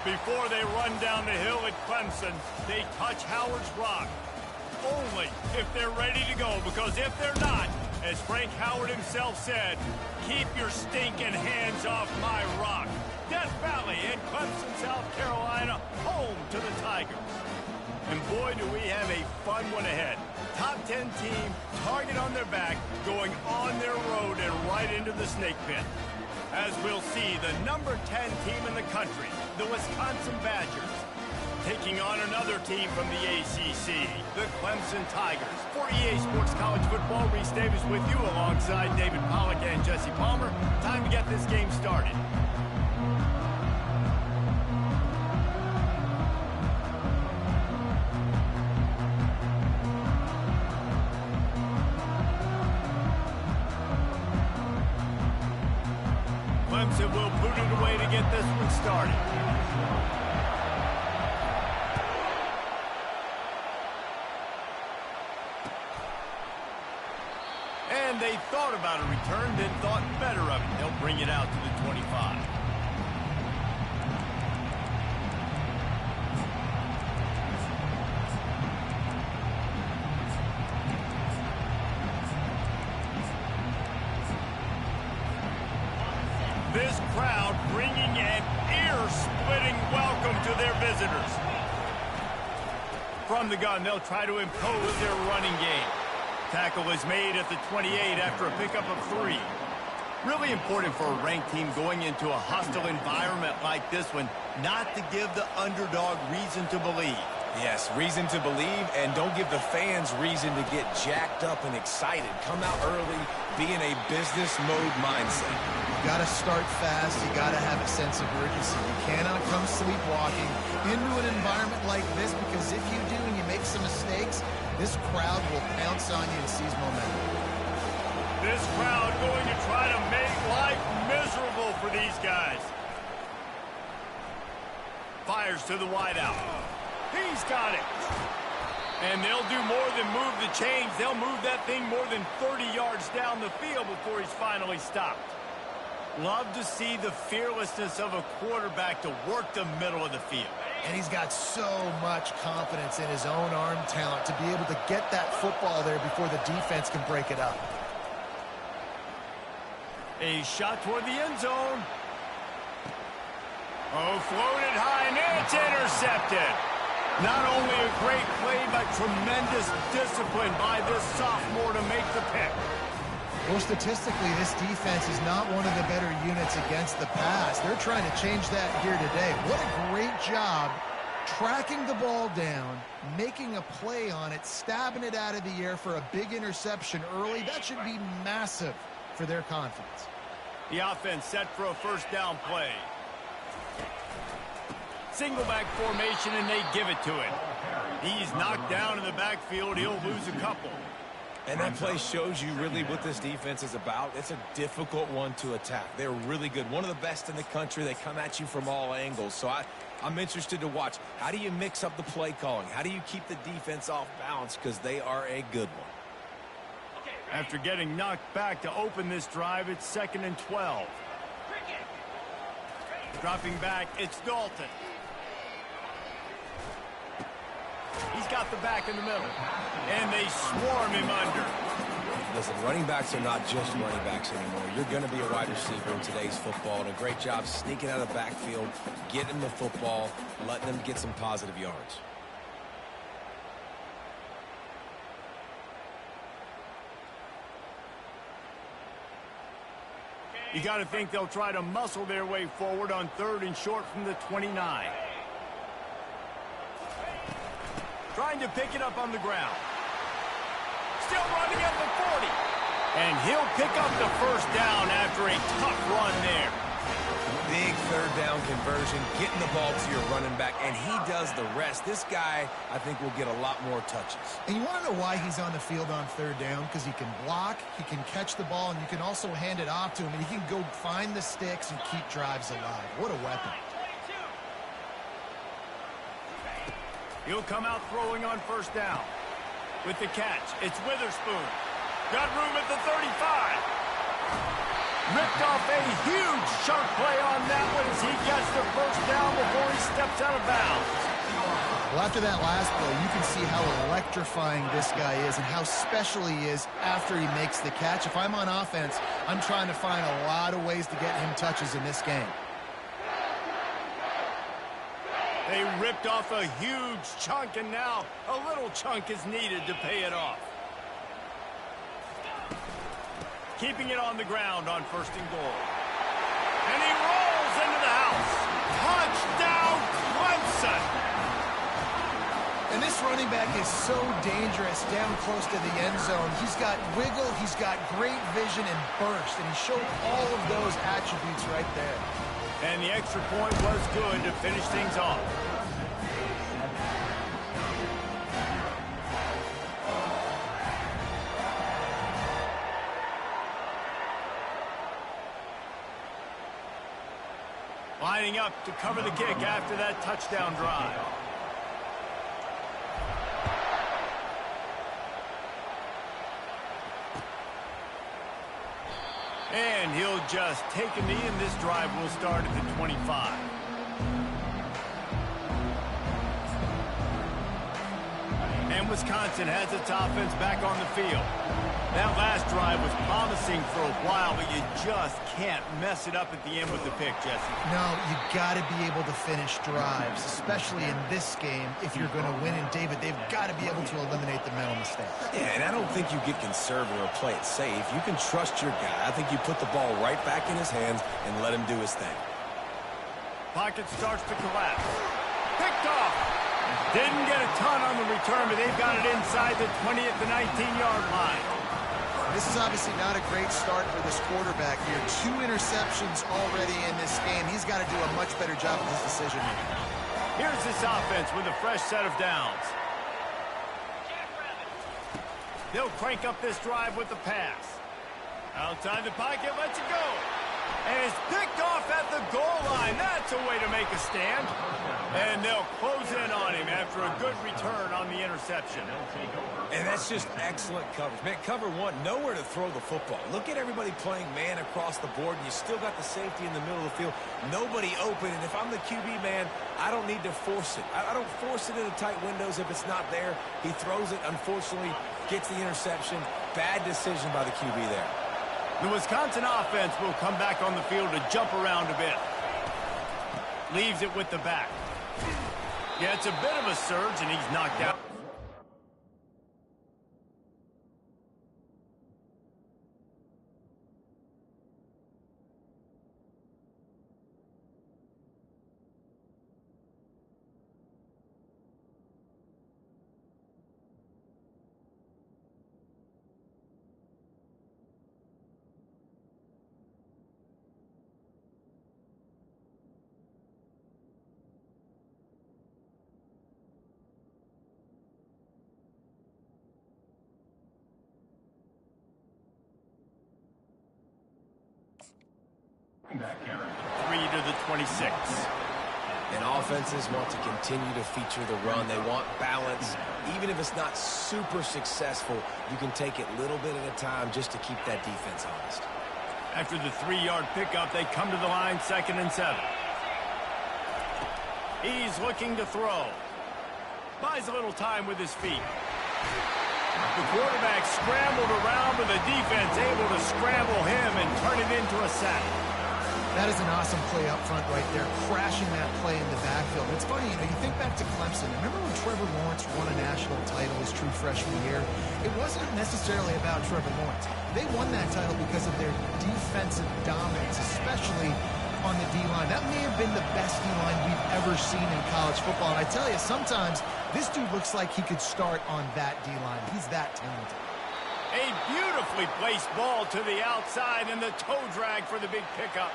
Before they run down the hill at Clemson, they touch Howard's rock. Only if they're ready to go, because if they're not, as Frank Howard himself said, keep your stinking hands off my rock. Death Valley in Clemson, South Carolina, home to the Tigers. And boy, do we have a fun one ahead. Top 10 team, target on their back, going on their road and right into the snake pit. As we'll see, the number 10 team in the country, the Wisconsin Badgers, taking on another team from the ACC, the Clemson Tigers. For EA Sports College Football, Reese Davis with you alongside David Pollack and Jesse Palmer. Time to get this game started. Clemson will boot it away to get this one started. And they thought about a return, then thought better of it. They'll bring it out to the 25. This crowd bringing an ear-splitting welcome to their visitors. From the gun, they'll try to impose their running game. Tackle is made at the 28 after a pickup of 3. Really important for a ranked team going into a hostile environment like this one, not to give the underdog reason to believe. Yes, reason to believe, and don't give the fans reason to get jacked up and excited. Come out early, be in a business mode mindset. You got to start fast. You got to have a sense of urgency. You cannot come sleepwalking into an environment like this, because if you do and you make some mistakes, this crowd will pounce on you and seize momentum. This crowd going to try to make life miserable for these guys. Fires to the wideout. He's got it. And they'll do more than move the chains. They'll move that thing more than 30 yards down the field before he's finally stopped. Love to see the fearlessness of a quarterback to work the middle of the field. And he's got so much confidence in his own arm talent to be able to get that football there before the defense can break it up. A shot toward the end zone. Oh, floated high, and it's intercepted. Not only a great play, but tremendous discipline by this sophomore to make the pick. Well, statistically, this defense is not one of the better units against the pass. They're trying to change that here today. What a great job tracking the ball down, making a play on it, stabbing it out of the air for a big interception early. That should be massive for their confidence. The offense set for a first down play. Single back formation, and they give it to him. He's knocked down in the backfield. He'll lose a couple. And that play shows you really what this defense is about. It's a difficult one to attack. They're really good. One of the best in the country. They come at you from all angles. So I'm interested to watch. How do you mix up the play calling? How do you keep the defense off balance? Because they are a good one. After getting knocked back to open this drive, it's 2nd and 12. Dropping back, it's Dalton. He's got the back in the middle, and they swarm him under. Listen, running backs are not just running backs anymore. You're going to be a wide receiver in today's football, and a great job sneaking out of the backfield, getting the football, letting them get some positive yards. You got to think they'll try to muscle their way forward on 3rd and short from the 29. Trying to pick it up on the ground. Still running at the 40. And he'll pick up the first down after a tough run there. Big 3rd down conversion, getting the ball to your running back, and he does the rest. This guy, I think, will get a lot more touches. And you want to know why he's on the field on 3rd down? Because he can block, he can catch the ball, and you can also hand it off to him, and he can go find the sticks and keep drives alive. What a weapon. He'll come out throwing on 1st down. With the catch, it's Witherspoon. Got room at the 35. Ripped off a huge chunk play on that one as he gets the first down before he steps out of bounds. Well, after that last play, you can see how electrifying this guy is and how special he is after he makes the catch. If I'm on offense, I'm trying to find a lot of ways to get him touches in this game. They ripped off a huge chunk, and now a little chunk is needed to pay it off. Keeping it on the ground on 1st and goal. And he rolls into the house. Touchdown, Clemson! And this running back is so dangerous down close to the end zone. He's got wiggle, he's got great vision and burst, and he showed all of those attributes right there. And the extra point was good to finish things off. Lining up to cover the kick after that touchdown drive. And he'll just take a knee, and this drive will start at the 25. And Wisconsin has its offense back on the field. That last drive was promising for a while, but you just can't mess it up at the end with the pick, Jesse. No, you got to be able to finish drives, especially in this game. If you're going to win, and David, they've got to be able to eliminate the mental mistakes. Yeah, and I don't think you get conservative or play it safe. You can trust your guy. I think you put the ball right back in his hands and let him do his thing. Pocket starts to collapse. Picked off. Didn't get a ton on the return, but they've got it inside the 20 at the 19-yard line. This is obviously not a great start for this quarterback here. 2 interceptions already in this game. He's got to do a much better job of his decision-making. Here's this offense with a fresh set of downs. They'll crank up this drive with the pass. Outside the pocket, lets it go. And it's picked off at the goal line. That's a way to make a stand. And they'll close in on him after a good return on the interception. And that's just excellent coverage. Man, cover one, nowhere to throw the football. Look at everybody playing man across the board, and you still got the safety in the middle of the field. Nobody open, and if I'm the QB man, I don't need to force it. I don't force it into tight windows if it's not there. He throws it, unfortunately, gets the interception. Bad decision by the QB there. The Wisconsin offense will come back on the field to jump around a bit. Leaves it with the back. Yeah, it's a bit of a surge, and he's knocked out. Three to the 26. And offenses want to continue to feature the run. They want balance. Even if it's not super successful, you can take it little bit at a time just to keep that defense honest. After the 3-yard pickup, they come to the line, 2nd and 7. He's looking to throw. Buys a little time with his feet. The quarterback scrambled around, but the defense able to scramble him and turn it into a sack. That is an awesome play up front right there, crashing that play in the backfield. It's funny, you think back to Clemson. Remember when Trevor Lawrence won a national title his true freshman year? It wasn't necessarily about Trevor Lawrence. They won that title because of their defensive dominance, especially on the D-line. That may have been the best D-line we've ever seen in college football. And I tell you, sometimes this dude looks like he could start on that D-line. He's that talented. A beautifully placed ball to the outside, and the toe drag for the big pickup.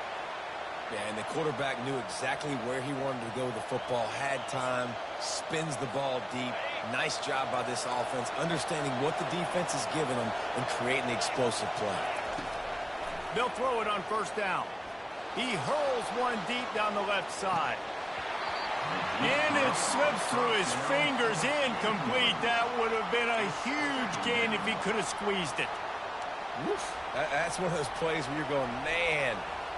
Yeah, and the quarterback knew exactly where he wanted to go with the football, had time, spins the ball deep. Nice job by this offense, understanding what the defense is giving them and creating the explosive play. They'll throw it on 1st down. He hurls one deep down the left side. And it slips through his fingers, incomplete. That would have been a huge gain if he could have squeezed it. Woof. That's one of those plays where you're going, man,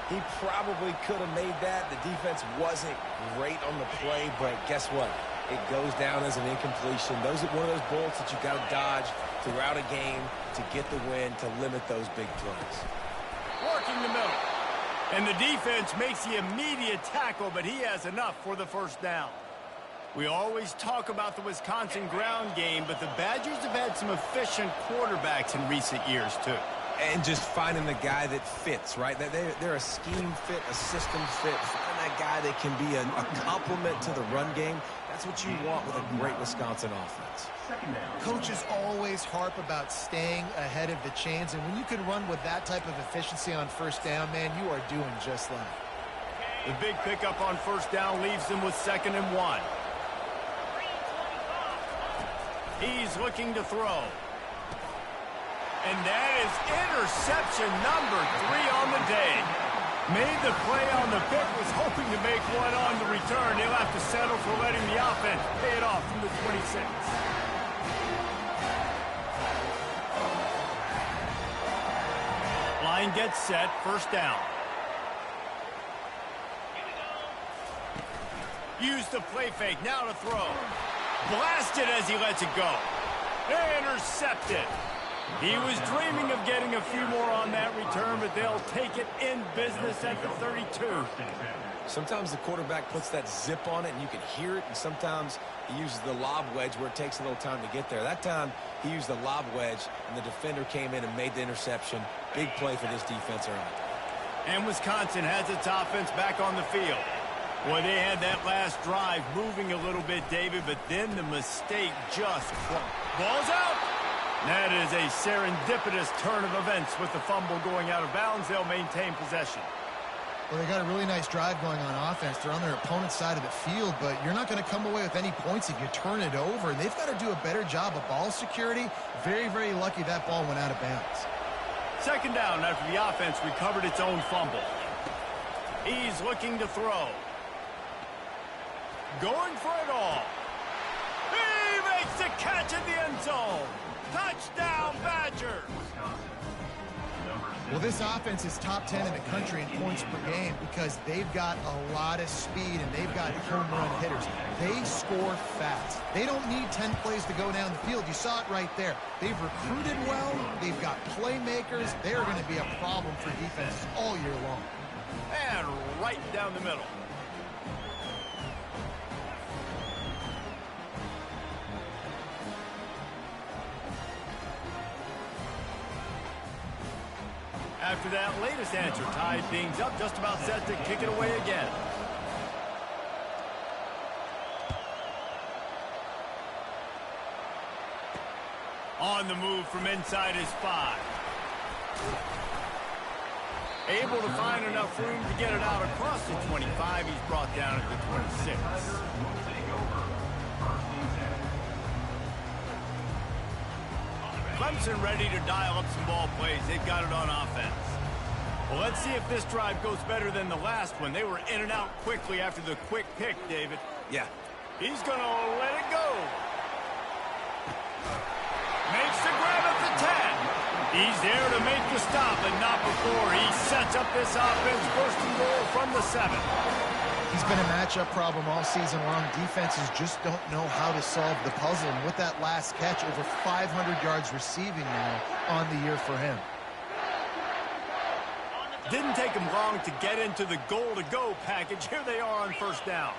he probably could have made that. The defense wasn't great on the play, but guess what? It goes down as an incompletion. Those are one of those bullets that you got to dodge throughout a game to get the win, to limit those big plays. Working the middle. And the defense makes the immediate tackle, but he has enough for the first down. We always talk about the Wisconsin ground game, but the Badgers have had some efficient quarterbacks in recent years, too. And just finding the guy that fits, right? They're a scheme fit, a system fit. Find that guy that can be a complement to the run game. That's what you want with a great Wisconsin offense. Coaches always harp about staying ahead of the chains, and when you can run with that type of efficiency on first down, man, you are doing just that. The big pickup on first down leaves them with 2nd and 1. He's looking to throw. And that is interception number 3 on the day. Made the play on the pick, was hoping to make one on the return. He'll have to settle for letting the offense pay it off from the 26. Line gets set, first down. Use the play fake, now to throw. Blasted as he lets it go. Intercepted. He was dreaming of getting a few more on that return, but they'll take it in business at the 32. Sometimes the quarterback puts that zip on it, and you can hear it, and sometimes he uses the lob wedge where it takes a little time to get there. That time, he used the lob wedge, and the defender came in and made the interception. Big play for this defense early. And Wisconsin has its offense back on the field. Boy, they had that last drive moving a little bit, David, but then the mistake just balls out. That is a serendipitous turn of events with the fumble going out of bounds. They'll maintain possession. Well, they got a really nice drive going on offense. They're on their opponent's side of the field, but you're not going to come away with any points if you turn it over. They've got to do a better job of ball security. Very, very lucky that ball went out of bounds. 2nd down after the offense recovered its own fumble. He's looking to throw. Going for it all. He makes the catch in the end zone. Touchdown, Badgers! Well, this offense is top 10 in the country in points per game because they've got a lot of speed and they've got home run hitters. They score fast. They don't need 10 plays to go down the field. You saw it right there. They've recruited well. They've got playmakers. They're going to be a problem for defenses all year long. And right down the middle. After that latest answer, tied things up, just about set to kick it away again. On the move from inside his 5. Able to find enough room to get it out across the 25. He's brought down at the 26. Clemson ready to dial up some ball plays. They've got it on offense. Well, let's see if this drive goes better than the last one. They were in and out quickly after the quick pick, David. Yeah. He's going to let it go. Makes the grab at the 10. He's there to make the stop, but not before. He sets up this offense, 1st and goal from the 7. He's been a matchup problem all season long. Defenses just don't know how to solve the puzzle. And with that last catch, over 500 yards receiving now on the year for him. Didn't take him long to get into the goal-to-go package. Here they are on 1st down.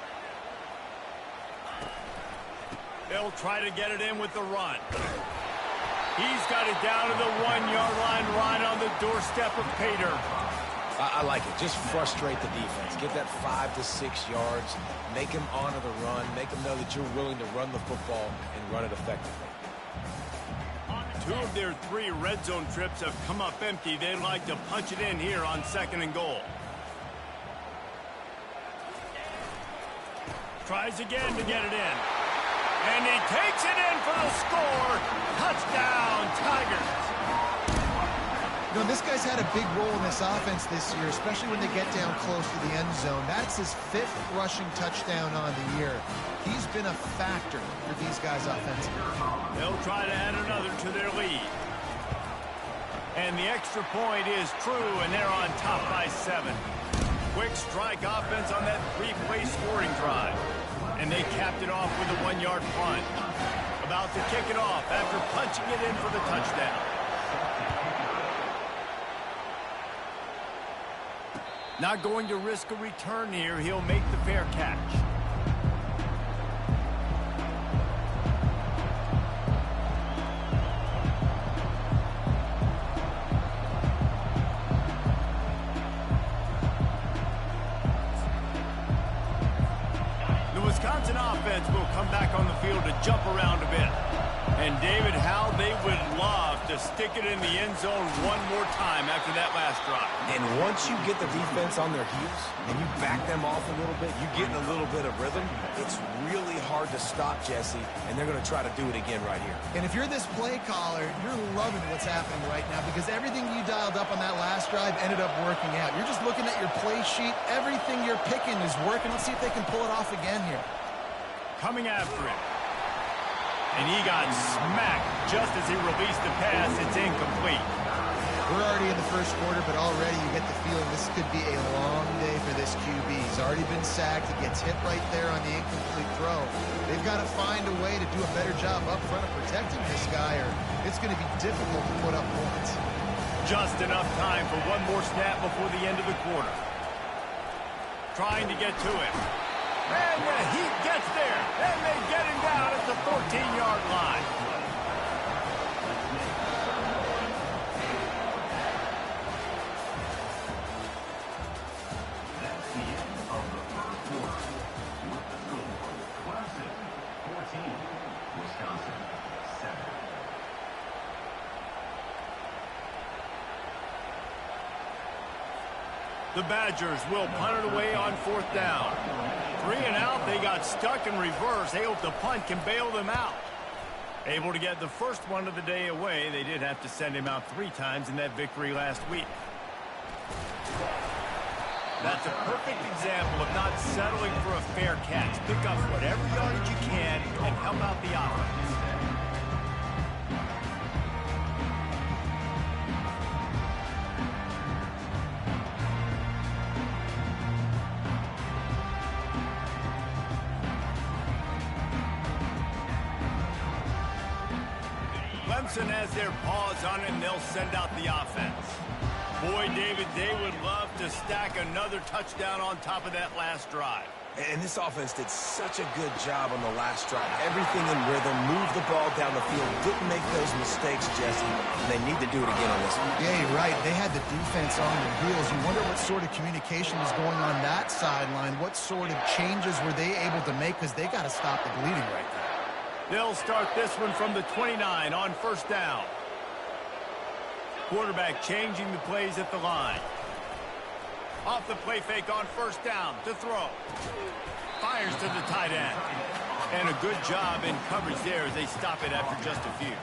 They'll try to get it in with the run. He's got it down to the 1-yard line, right on the doorstep of pay dirt. I like it. Just frustrate the defense. Get that 5 to 6 yards. Make them honor the run. Make them know that you're willing to run the football and run it effectively. 2 of their 3 red zone trips have come up empty. They'd like to punch it in here on 2nd and goal. Tries again to get it in. And he takes it in for the score. Touchdown, Tigers. You know, this guy's had a big role in this offense this year, especially when they get down close to the end zone. That's his 5th rushing touchdown on the year. He's been a factor for these guys offensively. They'll try to add another to their lead. And the extra point is true, and they're on top by 7. Quick strike offense on that 3-play scoring drive. And they capped it off with a 1-yard punt. About to kick it off after punching it in for the touchdown. Not going to risk a return here. He'll make the fair catch. Wisconsin offense will come back on the field to jump around a bit. And David, how they would love to stick it in the end zone one more time after that last drive. And once you get the defense on their heels and you back them off a little bit, you get in a little bit of rhythm, it's really hard to stop, Jesse, and they're going to try to do it again right here. And if you're this play caller, you're loving what's happening right now because everything you dialed up on that last drive ended up working out. You're just looking at your play sheet. Everything you're picking is working. Let's see if they can pull it off again here. Coming after it. And he got smacked just as he released the pass. It's incomplete. We're already in the first quarter, but already you get the feeling this could be a long day for this QB. He's already been sacked. He gets hit right there on the incomplete throw. They've got to find a way to do a better job up front of protecting this guy, or it's going to be difficult to put up points. Just enough time for one more snap before the end of the quarter. Trying to get to him. And the Heat gets there, and they get him down at the 14-yard line. That's the end of the first quarter. With the score, Clemson 14, Wisconsin 7. The Badgers will punt it away on 4th down. 3 and out, they got stuck in reverse. They hope the punt can bail them out. Able to get the first one of the day away. They did have to send him out 3 times in that victory last week. That's a perfect example of not settling for a fair catch. Pick up whatever yardage you can and help out the offense. Clemson has their paws on it, and they'll send out the offense. Boy, David, they would love to stack another touchdown on top of that last drive. And this offense did such a good job on the last drive. Everything in rhythm, moved the ball down the field, didn't make those mistakes, Jesse, and they need to do it again on this one. Yeah, you're right. They had the defense on their heels. You wonder what sort of communication is going on that sideline. What sort of changes were they able to make because they got to stop the bleeding right now. They'll start this one from the 29 on 1st down. Quarterback changing the plays at the line. Off the play fake on 1st down to throw. Fires to the tight end. And a good job in coverage there as they stop it after just a few.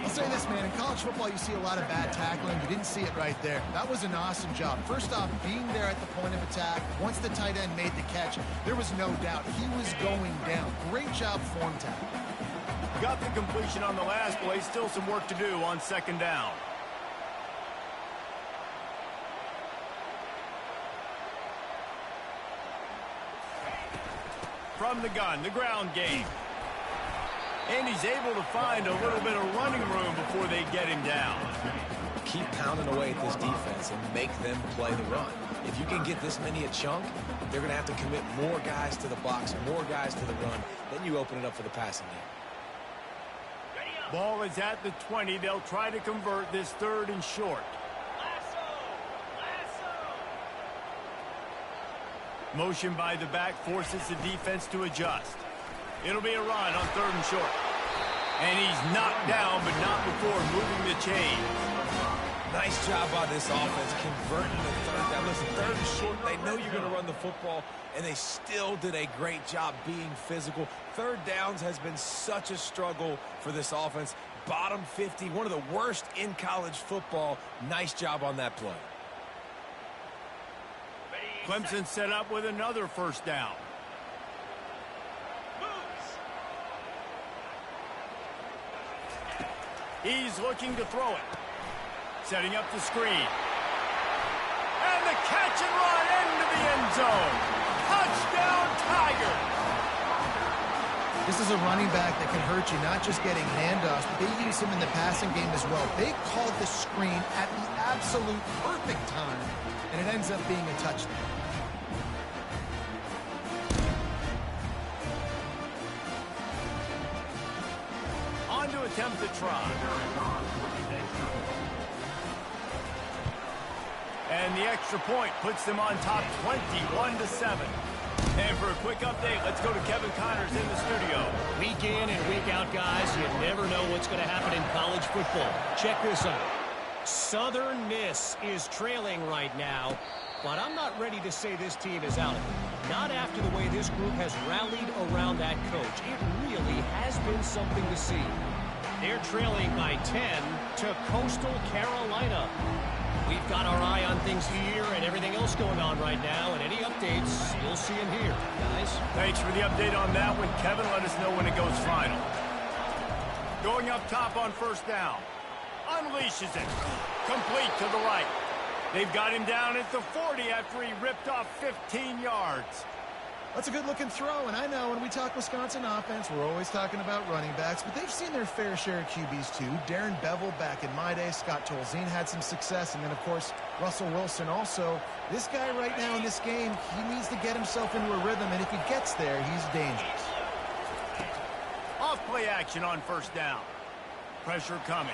I'll say this, man. In college football, you see a lot of bad tackling. You didn't see it right there. That was an awesome job. First off, being there at the point of attack. Once the tight end made the catch, there was no doubt he was going down. Great job form tackle. Got the completion on the last play. Still some work to do on 2nd down. From the gun, the ground game. And he's able to find a little bit of running room before they get him down. Keep pounding away at this defense and make them play the run. If you can get this many a chunk, they're going to have to commit more guys to the box, more guys to the run. Then you open it up for the passing game. Ball is at the 20. They'll try to convert this 3rd and short. Motion by the back forces the defense to adjust. It'll be a run on 3rd and short. And he's knocked down, but not before moving the chains. Nice job by this offense converting the 3rd down. Listen, 3rd and short, they know you're going to run the football, and they still did a great job being physical. 3rd downs has been such a struggle for this offense. Bottom 50, one of the worst in college football. Nice job on that play. Clemson set up with another 1st down. He's looking to throw it. setting up the screen. And the catch and run into the end zone. Touchdown, Tigers! This is a running back that can hurt you, not just getting handoffs, but they use him in the passing game as well. They called the screen at the absolute perfect time, and it ends up being a touchdown. On to attempt the try. And the extra point puts them on top 21-7. And for a quick update, let's go to Kevin Connors in the studio. Week in and week out, guys, you never know what's going to happen in college football. Check this out. Southern Miss is trailing right now, but I'm not ready to say this team is out of it. Not after the way this group has rallied around that coach. It really has been something to see. They're trailing by 10 to Coastal Carolina. We've got our eye on things here and everything else going on right now, and any updates, you'll see them here, guys. Thanks for the update on that one, Kevin. Let us know when it goes final. Going up top on first down. Unleashes it. Complete to the right. They've got him down at the 40 after he ripped off 15 yards. That's a good-looking throw, and I know when we talk Wisconsin offense, we're always talking about running backs, but they've seen their fair share of QBs too. Darren Bevel back in my day, Scott Tolzien had some success, and then, of course, Russell Wilson also. This guy right now in this game, he needs to get himself into a rhythm, and if he gets there, he's dangerous. Off-play action on first down. Pressure coming.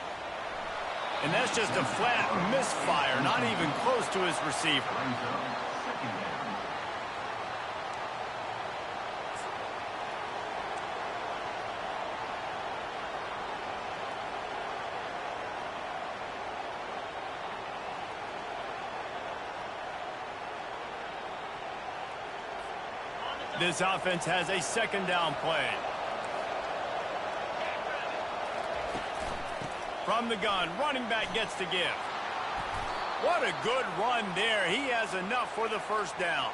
And that's just a flat misfire, not even close to his receiver. This offense has a second down play. From the gun, running back gets to give. What a good run there. He has enough for the first down.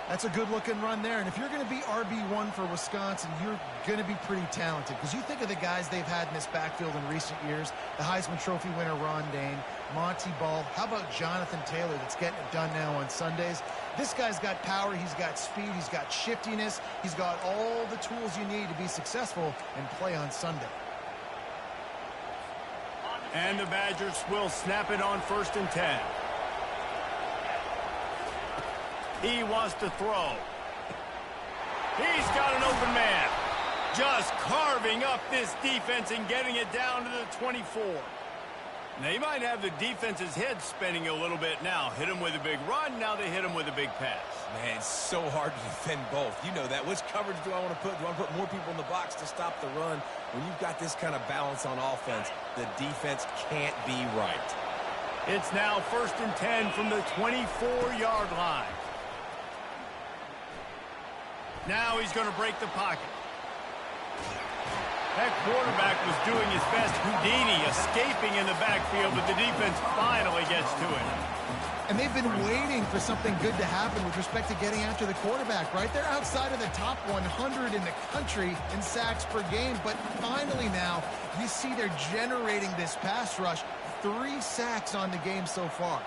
That's a good-looking run there, and if you're going to be RB1 for Wisconsin, you're going to be pretty talented, because you think of the guys they've had in this backfield in recent years, the Heisman Trophy winner Ron Dane, Monty Ball. How about Jonathan Taylor that's getting it done now on Sundays? This guy's got power, he's got speed, he's got shiftiness, he's got all the tools you need to be successful and play on Sunday. And the Badgers will snap it on 1st and 10. He wants to throw. He's got an open man. Just carving up this defense and getting it down to the 24. They might have the defense's head spinning a little bit now. Hit him with a big run, now they hit him with a big pass. Man, it's so hard to defend both. You know that. Which coverage do I want to put? Do I want to put more people in the box to stop the run? When you've got this kind of balance on offense, the defense can't be right. It's now 1st and 10 from the 24-yard line. Now he's going to break the pocket. That quarterback was doing his best Houdini, escaping in the backfield, but the defense finally gets to it. And they've been waiting for something good to happen with respect to getting after the quarterback, right? They're outside of the top 100 in the country in sacks per game, but finally now you see they're generating this pass rush. 3 sacks on the game so far.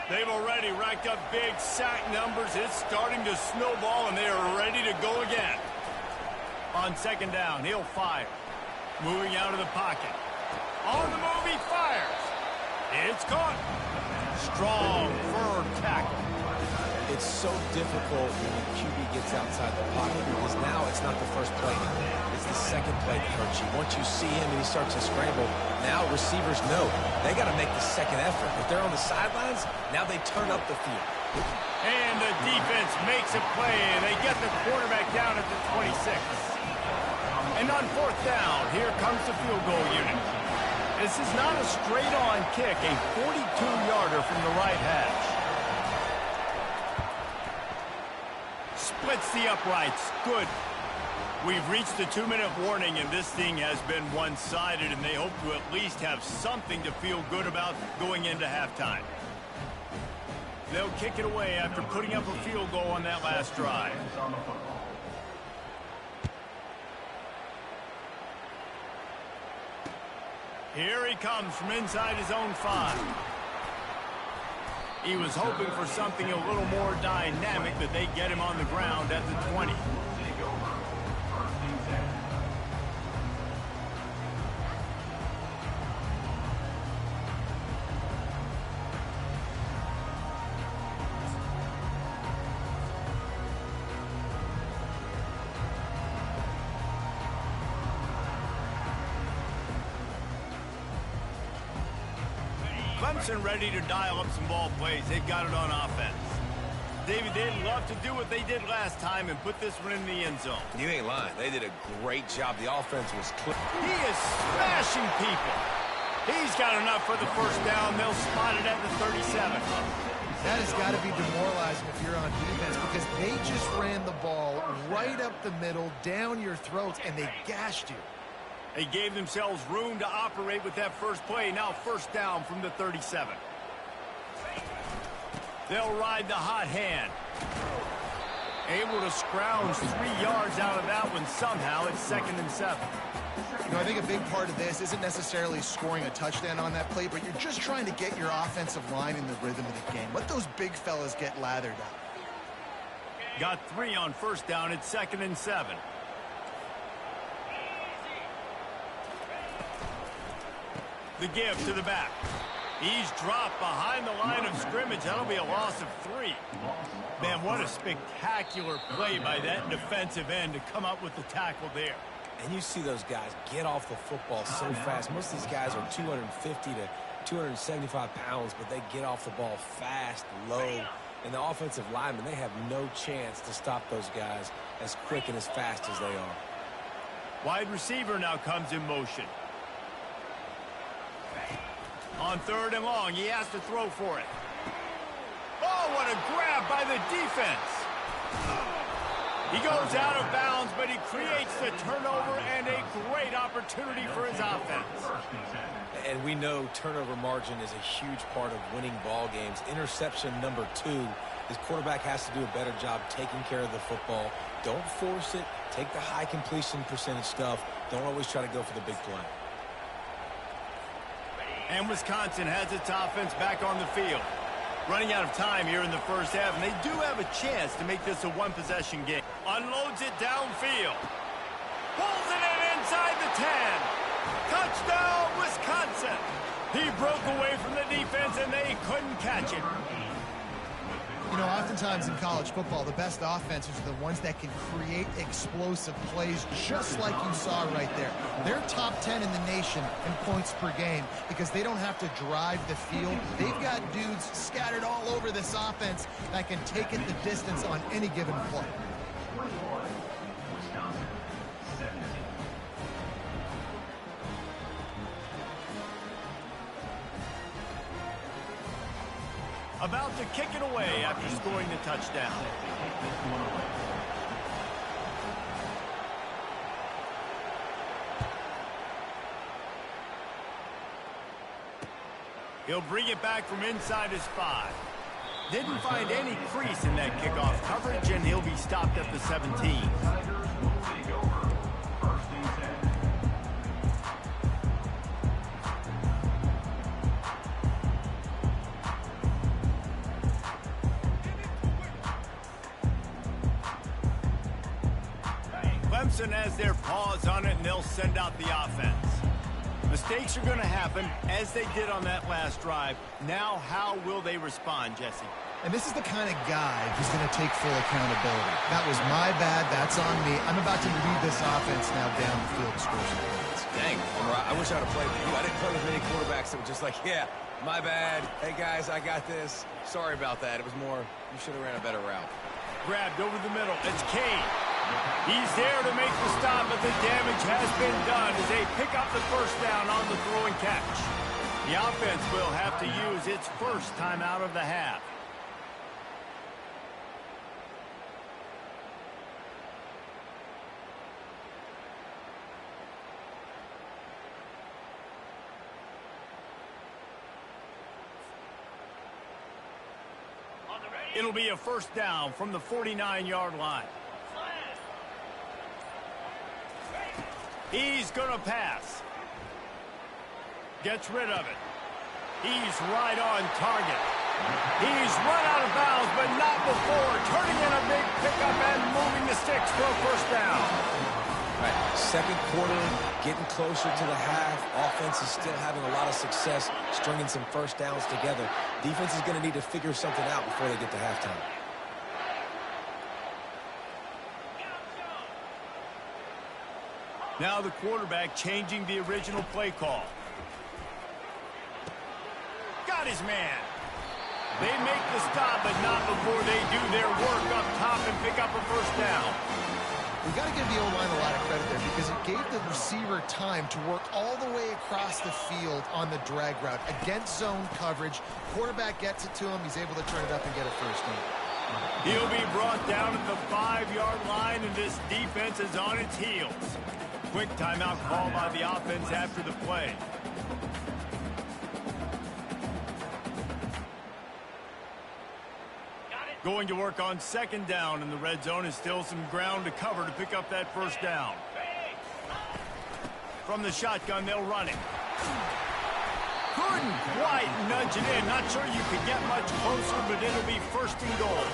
They've already racked up big sack numbers. It's starting to snowball, and they are ready to go again. On 2nd down, he'll fire. Moving out of the pocket. On the move, he fires. It's caught. Strong, firm tackle. It's so difficult when the QB gets outside the pocket, because now it's not the first play anymore. It's the second play that hurts you. Once you see him and he starts to scramble, now receivers know they got to make the second effort. If they're on the sidelines, now they turn up the field. And the defense makes a play, and they get the quarterback down at the 26. And on 4th down, here comes the field goal unit. This is not a straight-on kick, a 42-yarder from the right hash. Splits the uprights. Good. We've reached the 2-minute warning, and this thing has been one-sided, and they hope to at least have something to feel good about going into halftime. They'll kick it away after putting up a field goal on that last drive. Here he comes from inside his own 5. He was hoping for something a little more dynamic, but they get him on the ground at the 20. Take over. First and 10. Clemson ready to dial up some ball plays. They've got it on offense. David, they'd love to do what they did last time and put this one in the end zone. You ain't lying. They did a great job. The offense was clear. He is smashing people. He's got enough for the first down. They'll spot it at the 37. That has got to be demoralizing if you're on defense because they just ran the ball right up the middle, down your throats, and they gashed you. They gave themselves room to operate with that first play. Now first down from the 37. They'll ride the hot hand. Able to scrounge 3 yards out of that one somehow. It's 2nd and 7. You know, I think a big part of this isn't necessarily scoring a touchdown on that play, but you're just trying to get your offensive line in the rhythm of the game. Let those big fellas get lathered up. Got 3 on first down. It's 2nd and 7. The give to the back. He's dropped behind the line of scrimmage. That'll be a loss of 3. Man, what a spectacular play by that defensive end to come up with the tackle there. And you see those guys get off the football so fast. Most of these guys are 250 to 275 pounds, but they get off the ball fast, low. And the offensive linemen, they have no chance to stop those guys as quick and as fast as they are. Wide receiver now comes in motion. On 3rd and long, he has to throw for it. Oh, what a grab by the defense. He goes out of bounds, but he creates the turnover and a great opportunity for his offense. And we know turnover margin is a huge part of winning ball games. Interception number 2, his quarterback has to do a better job taking care of the football. Don't force it. Take the high completion percentage stuff. Don't always try to go for the big play. And Wisconsin has its offense back on the field. Running out of time here in the first half, and they do have a chance to make this a one-possession game. Unloads it downfield. Pulls it in inside the 10. Touchdown, Wisconsin. He broke away from the defense, and they couldn't catch it. You know, oftentimes in college football, the best offenses are the ones that can create explosive plays, just like you saw right there. They're top 10 in the nation in points per game because they don't have to drive the field. They've got dudes scattered all over this offense that can take it the distance on any given play. Wisconsin, 17. About to kick it away after scoring the touchdown. He'll bring it back from inside his 5. Didn't find any crease in that kickoff coverage, and he'll be stopped at the 17. Tigers will take over. First and 10. Clemson has their paws on it, and they'll send out the offense. Mistakes are going to happen, as they did on that last drive. Now, how will they respond, Jesse? And this is the kind of guy who's going to take full accountability. That was my bad. That's on me. I'm about to lead this offense now down the field to score some points. Dang, I wish I would have played with you. I didn't play with many quarterbacks that were just like, yeah, my bad. Hey, guys, I got this. Sorry about that. It was more, you should have ran a better route. Grabbed over the middle. It's Kane. He's there to make the stop, but the damage has been done as they pick up the first down on the throw and catch. The offense will have to use its first time out of the half. It'll be a first down from the 49-yard line. He's going to pass. Gets rid of it. He's right on target. He's run out of bounds, but not before. Turning in a big pickup and moving the sticks for a first down. Right. Second quarter, getting closer to the half. Offense is still having a lot of success stringing some first downs together. Defense is going to need to figure something out before they get to halftime. Now the quarterback changing the original play call. Got his man. They make the stop, but not before they do their work up top and pick up a first down. We've got to give the O-line a lot of credit there because it gave the receiver time to work all the way across the field on the drag route against zone coverage. Quarterback gets it to him. He's able to turn it up and get a first down. He'll be brought down at the 5-yard line, and this defense is on its heels. Quick timeout call by the offense after the play. Going to work on second down, and the red zone is still some ground to cover to pick up that first down. From the shotgun, they'll run it. Couldn't quite nudge it in. Not sure you could get much closer, but it'll be first and goal.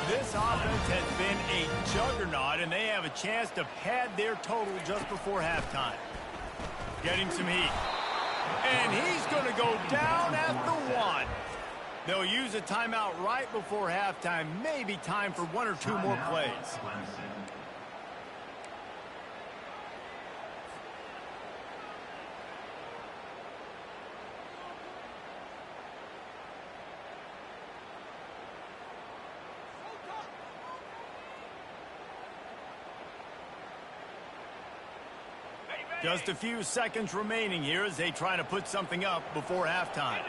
This offense has been a juggernaut, and they have a chance to pad their total just before halftime. Getting some heat. And he's going to go down at the 1. They'll use a timeout right before halftime. Maybe time for 1 or 2 more plays. Just a few seconds remaining here as they try to put something up before halftime.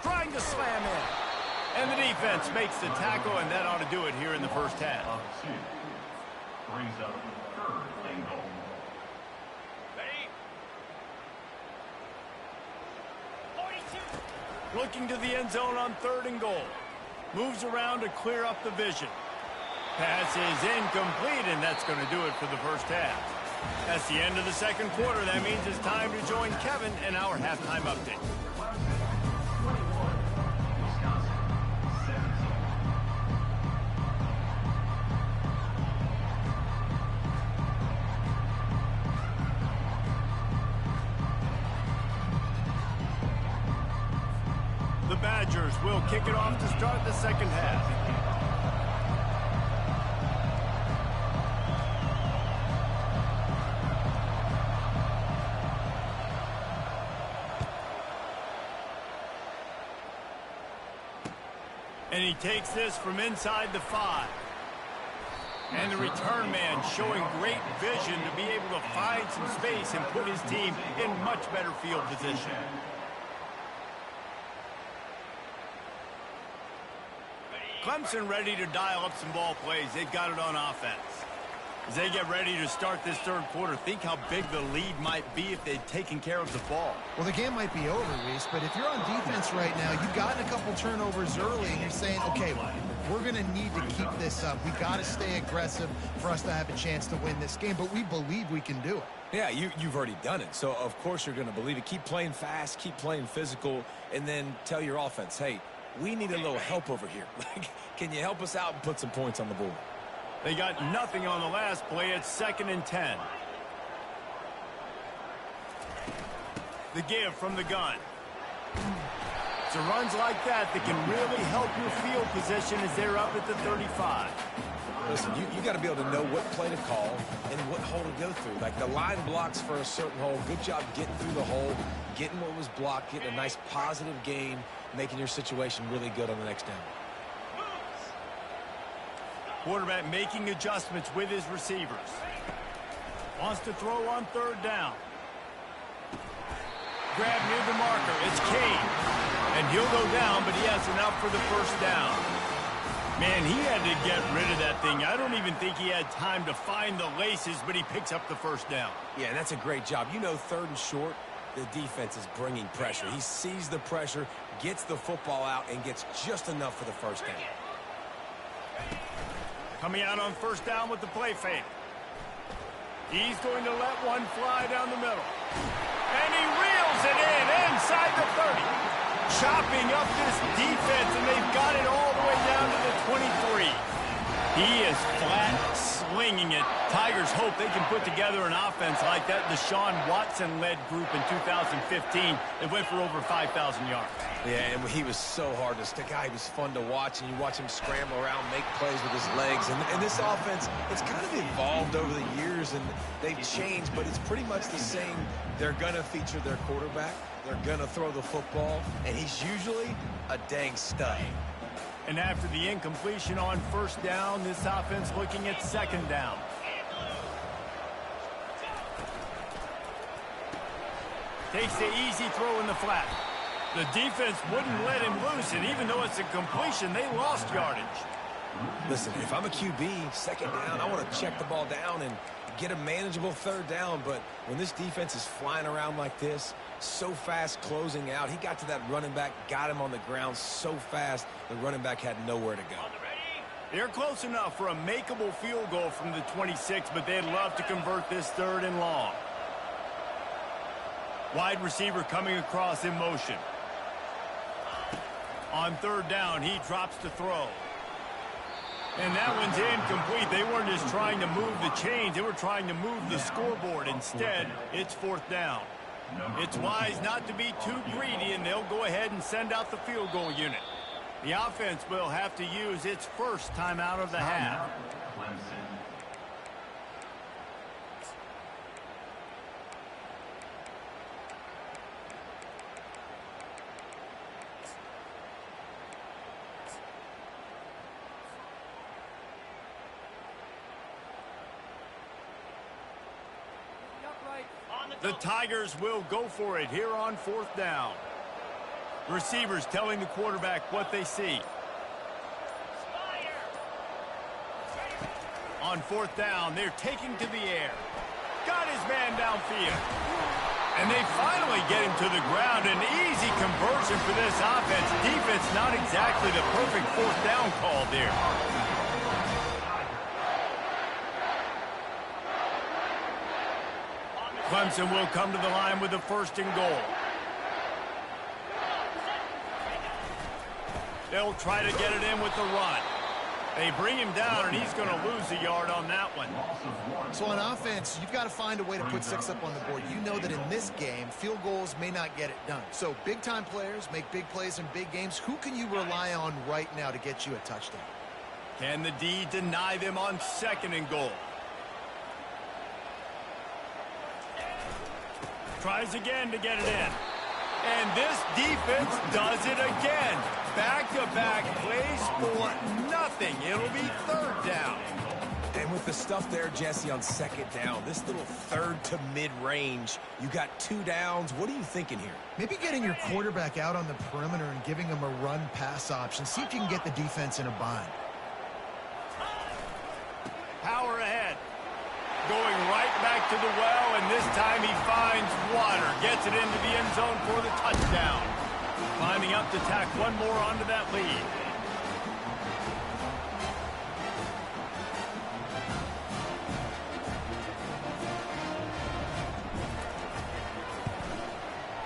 Trying to slam in. And the defense makes the tackle, and that ought to do it here in the first half. Brings up third and goal. Looking to the end zone on 3rd and goal. Moves around to clear up the vision. Pass is incomplete, and that's going to do it for the first half. That's the end of the second quarter. That means it's time to join Kevin in our halftime update. The Badgers will kick it off to start the second half. And he takes this from inside the 5. And the return man showing great vision to be able to find some space and put his team in much better field position. Clemson ready to dial up some ball plays. They've got it on offense. As they get ready to start this third quarter, think how big the lead might be if they'd taken care of the ball. Well, the game might be over, Reese, but if you're on defense right now, you've gotten a couple turnovers early, and you're saying, okay, we're going to need to keep this up. We've got to stay aggressive for us to have a chance to win this game, but we believe we can do it. Yeah, you've already done it, so of course you're going to believe it. Keep playing fast, keep playing physical, and then tell your offense, hey, we need a little help over here. Can you help us out and put some points on the board? They got nothing on the last play. It's 2nd and 10. The give from the gun. It's runs like that that can really help your field position as they're up at the 35. Listen, you got to be able to know what play to call and what hole to go through. Like the line blocks for a certain hole. Good job getting through the hole, getting what was blocked, getting a nice positive gain, making your situation really good on the next down. Quarterback making adjustments with his receivers. Wants to throw on 3rd down. Grab near the marker. It's Kane. And he'll go down, but he has enough for the first down. Man, he had to get rid of that thing. I don't even think he had time to find the laces, but he picks up the first down. Yeah, and that's a great job. You know, 3rd and short, the defense is bringing pressure. He sees the pressure, gets the football out, and gets just enough for the first down. Coming out on 1st down with the play fake. He's going to let one fly down the middle. And he reels it in inside the 30. Chopping up this defense, and they've got it all the way down to the 23. He is flat slinging it. Tigers hope they can put together an offense like that Deshaun Watson-led group in 2015. They went for over 5,000 yards. Yeah, and he was so hard to stick out. He was fun to watch, and you watch him scramble around, make plays with his legs. And this offense, it's kind of evolved over the years, and they've changed, but it's pretty much the same. They're going to feature their quarterback. They're going to throw the football, and he's usually a dang stud. And after the incompletion on first down, this offense looking at second down. Takes the easy throw in the flat. The defense wouldn't let him loose, and even though it's a completion, they lost yardage. Listen, if I'm a QB, second down, I want to check the ball down and get a manageable third down. But when this defense is flying around like this, so fast closing out, he got to that running back, got him on the ground so fast, the running back had nowhere to go. They're close enough for a makeable field goal from the 26, but they'd love to convert this third and long. Wide receiver coming across in motion. On third down, he drops to throw. And that one's incomplete. They weren't just trying to move the chains. They were trying to move the scoreboard. Instead, it's fourth down. It's wise not to be too greedy, and they'll go ahead and send out the field goal unit. The offense will have to use its first timeout of the half. The Tigers will go for it here on fourth down. Receivers telling the quarterback what they see. On fourth down, they're taking to the air. Got his man downfield. And they finally get him to the ground. An easy conversion for this offense. Defense not exactly the perfect fourth down call there. Clemson will come to the line with the first and goal. They'll try to get it in with the run. They bring him down, and he's going to lose a yard on that one. So on offense, you've got to find a way to put 6 up on the board. You know that in this game, field goals may not get it done. So big-time players make big plays in big games. Who can you rely on right now to get you a touchdown? Can the D deny them on second and goal? Tries again to get it in. And this defense does it again. Back-to-back plays for nothing. It'll be third down. And with the stuff there, Jesse, on second down, this little third to mid-range, you got 2 downs. What are you thinking here? Maybe getting your quarterback out on the perimeter and giving him a run-pass option. See if you can get the defense in a bind. Power ahead. Going right back to the well, and this time he finds water. Gets it into the end zone for the touchdown. Climbing up to tack one more onto that lead.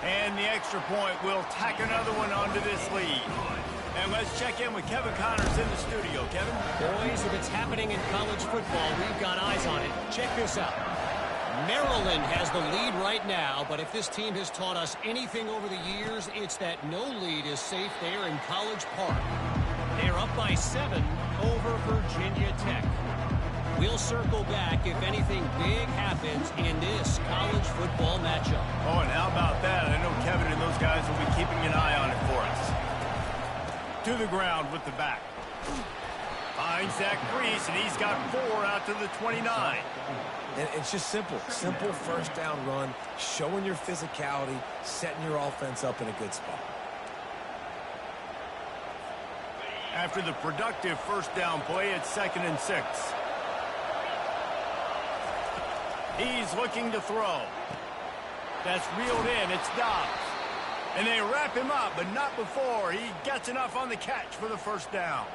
And the extra point will tack another one onto this lead. And let's check in with Kevin Connors in the studio. Kevin? Boys, if it's happening in college football, we've got eyes on it. Check this out. Maryland has the lead right now, but if this team has taught us anything over the years, it's that no lead is safe there in College Park. They're up by 7 over Virginia Tech. We'll circle back if anything big happens in this college football matchup. Oh, and how about that? I know Kevin and those guys will be keeping an eye on it for us. To the ground with the back. Finds that crease, and he's got 4 out to the 29. And it's just simple first down run, showing your physicality, setting your offense up in a good spot. After the productive first down play, it's 2nd and 6. He's looking to throw. That's reeled in. It's Dobbs. And they wrap him up, but not before he gets enough on the catch for the first down.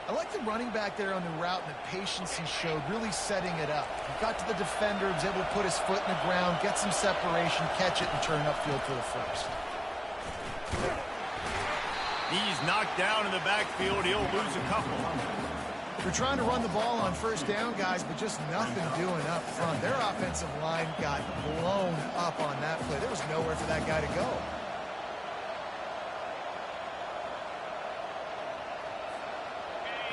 I like the running back there on the route and the patience he showed, really setting it up. He got to the defender, was able to put his foot in the ground, get some separation, catch it, and turn upfield for the first. He's knocked down in the backfield. He'll lose a couple. They're trying to run the ball on first down, guys, but just nothing doing up front. Their offensive line got blown up on that play. There was nowhere for that guy to go.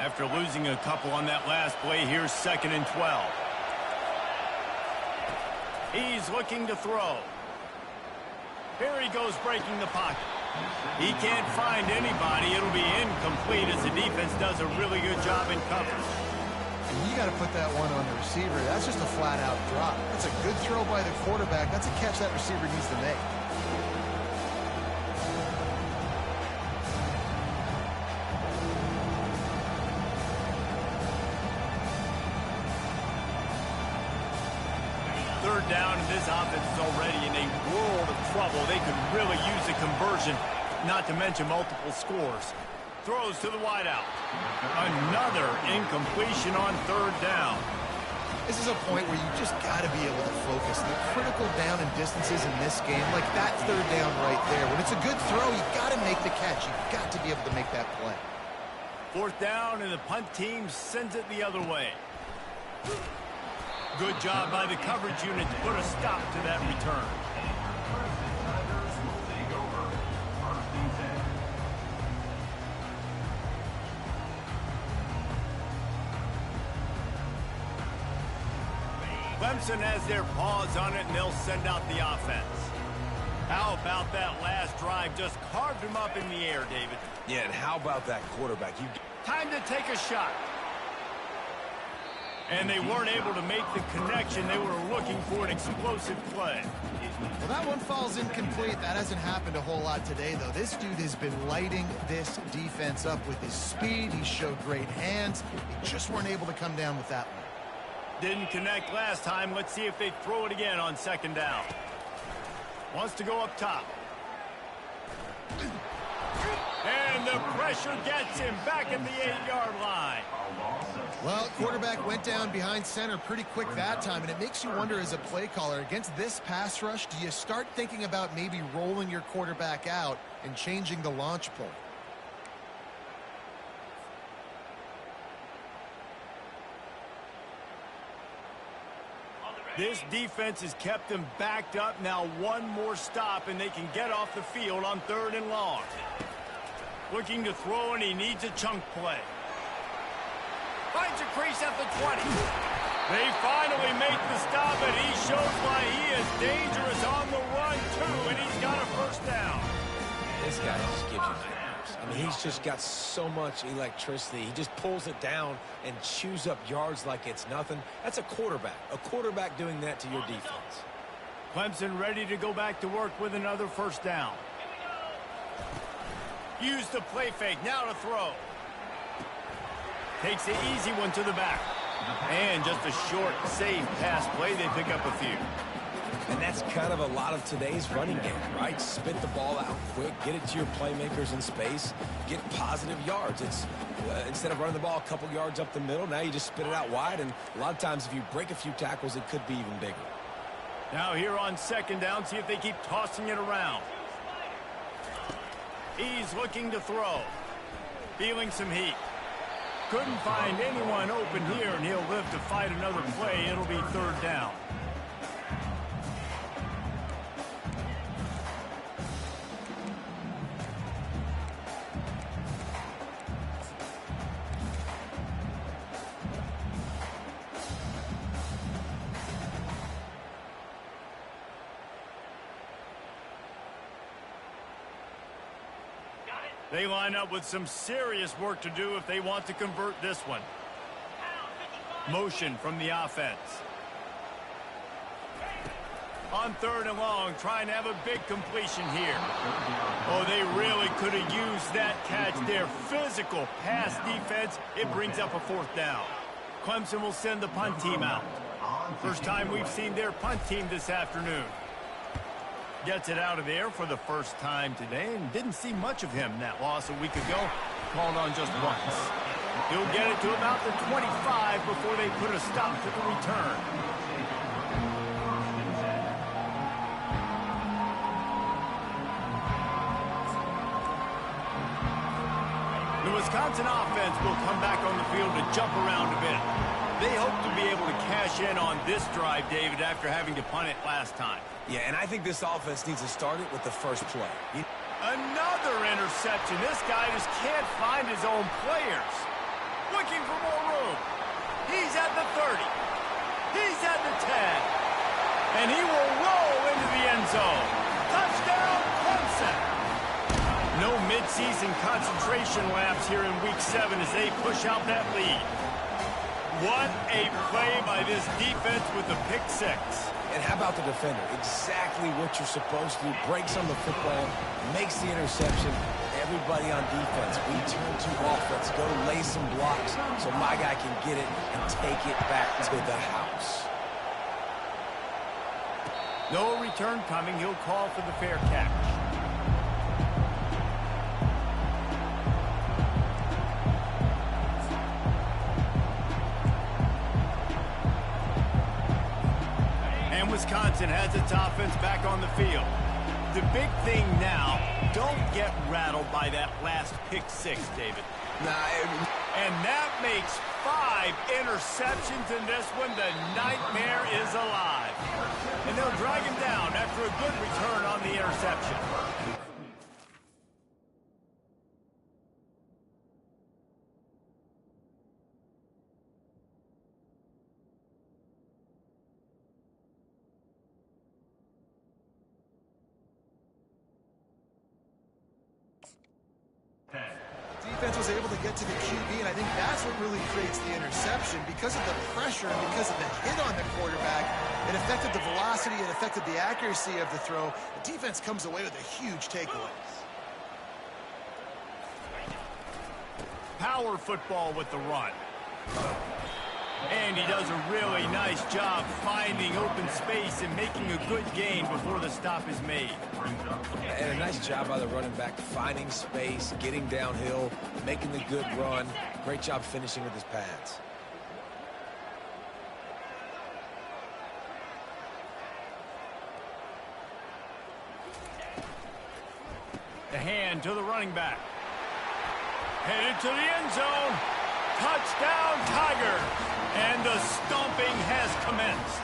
After losing a couple on that last play, here's 2nd and 12. He's looking to throw. Here he goes breaking the pocket. He can't find anybody. It'll be incomplete as the defense does a really good job in coverage. And you got to put that one on the receiver. That's just a flat-out drop. That's a good throw by the quarterback. That's a catch that receiver needs to make. Third down, and this offense is already in a world of trouble. They could really use a conversion, not to mention multiple scores. Throws to the wideout. Another incompletion on third down. This is a point where you just got to be able to focus. The critical down and distances in this game, like that third down right there. When it's a good throw, you got to make the catch. You've got to be able to make that play. Fourth down, and the punt team sends it the other way. Good job by the coverage unit to put a stop to that return. Clemson has their paws on it, and they'll send out the offense. How about that last drive? Just carved him up in the air, David. Yeah, and how about that quarterback? Time to take a shot. And they weren't able to make the connection. They were looking for an explosive play. Well, that one falls incomplete. That hasn't happened a whole lot today, though. This dude has been lighting this defense up with his speed. He showed great hands. They just weren't able to come down with that one. Didn't connect last time. Let's see if they throw it again on 2nd down. Wants to go up top. And the pressure gets him back at the 8-yard line. Well, quarterback went down behind center pretty quick that time, and it makes you wonder as a play caller, against this pass rush, do you start thinking about maybe rolling your quarterback out and changing the launch point? This defense has kept them backed up. Now one more stop, and they can get off the field on 3rd and long. Looking to throw, and he needs a chunk play. Finds a crease at the 20. They finally make the stop, and he shows why he is dangerous on the run, too, and he's got a first down. This guy just gives you nightmares. I mean, he's just got so much electricity. He just pulls it down and chews up yards like it's nothing. That's a quarterback. A quarterback doing that to your defense. Clemson ready to go back to work with another first down. Use the play fake. Now to throw. Takes the easy one to the back. And just a short, safe pass play. They pick up a few. And that's kind of a lot of today's running game, right? Spit the ball out quick, get it to your playmakers in space, get positive yards. It's instead of running the ball a couple yards up the middle, now you just spit it out wide, and a lot of times if you break a few tackles, it could be even bigger. Now here on 2nd down, see if they keep tossing it around. He's looking to throw. Feeling some heat. Couldn't find anyone open here, and he'll live to fight another play. It'll be 3rd down. They line up with some serious work to do if they want to convert this one. Motion from the offense. On 3rd and long, trying to have a big completion here. Oh, they really could have used that catch there. Physical pass defense. It brings up a 4th down. Clemson will send the punt team out. First time we've seen their punt team this afternoon. Gets it out of there for the first time today, and didn't see much of him in that loss a week ago. Called on just once. He'll get it to about the 25 before they put a stop to the return. The Wisconsin offense will come back on the field to jump around a bit. They hope to be able to cash in on this drive, David, after having to punt it last time. Yeah, and I think this offense needs to start it with the first play. Another interception. This guy just can't find his own players. Looking for more room. He's at the 30. He's at the 10. And he will roll into the end zone. Touchdown, Clemson. No midseason concentration laps here in Week 7 as they push out that lead. What a play by this defense with the pick six. And how about the defender? Exactly what you're supposed to do. Breaks on the football, makes the interception. Everybody on defense, we turn to offense. Go lay some blocks so my guy can get it and take it back to the house. No return coming. He'll call for the fair catch. Wisconsin has its offense back on the field. The big thing now, don't get rattled by that last pick six, David. And that makes 5 interceptions in this one. The nightmare is alive. And they'll drag him down after a good return on the interception. Defense was able to get to the QB, and I think that's what really creates the interception. Because of the pressure and because of the hit on the quarterback, it affected the velocity, it affected the accuracy of the throw. The defense comes away with a huge takeaway. Power football with the run. And he does a really nice job finding open space and making a good gain before the stop is made. And a nice job by the running back, finding space, getting downhill, making the good run. Great job finishing with his pads. The hand to the running back. Headed to the end zone. Touchdown, Tigers. And the stomping has commenced.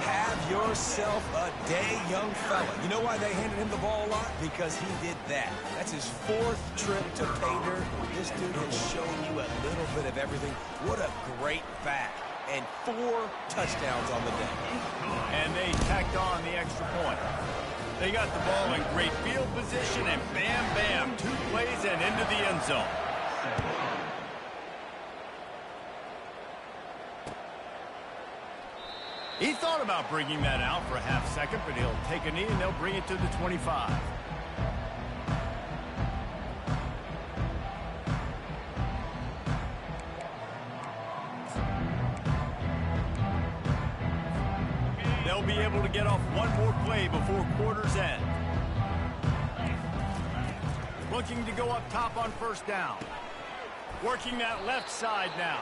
Have yourself a day, young fella. You know why they handed him the ball a lot? Because he did that. That's his 4th trip to pay dirt. This dude has shown you a little bit of everything. What a great back. And 4 touchdowns on the day. And they tacked on the extra point. They got the ball in great field position, and bam, bam, 2 plays and into the end zone. He thought about bringing that out for a half second, but he'll take a knee and they'll bring it to the 25. They'll be able to get off one more play before quarter's end. Looking to go up top on first down. Working that left side now.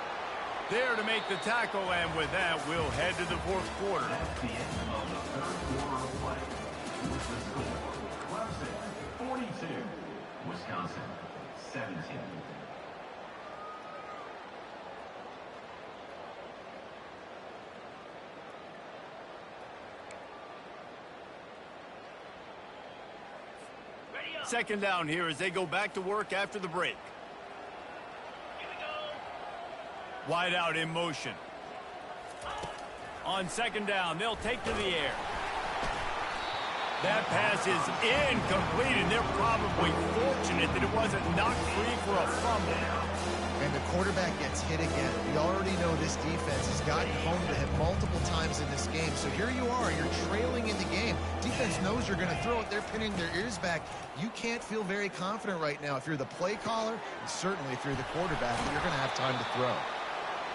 There to make the tackle, and with that, we'll head to the 4th quarter. At the end of the 3rd quarter of play, with the score, Clemson 42, Wisconsin 17. Second down here as they go back to work after the break. Wide out in motion. On second down, they'll take to the air. That pass is incomplete, and they're probably fortunate that it wasn't knocked free for a fumble. And the quarterback gets hit again. We already know this defense has gotten home to him multiple times in this game. So here you are, you're trailing in the game. Defense knows you're going to throw it. They're pinning their ears back. You can't feel very confident right now if you're the play caller, and certainly if you're the quarterback, that you're going to have time to throw.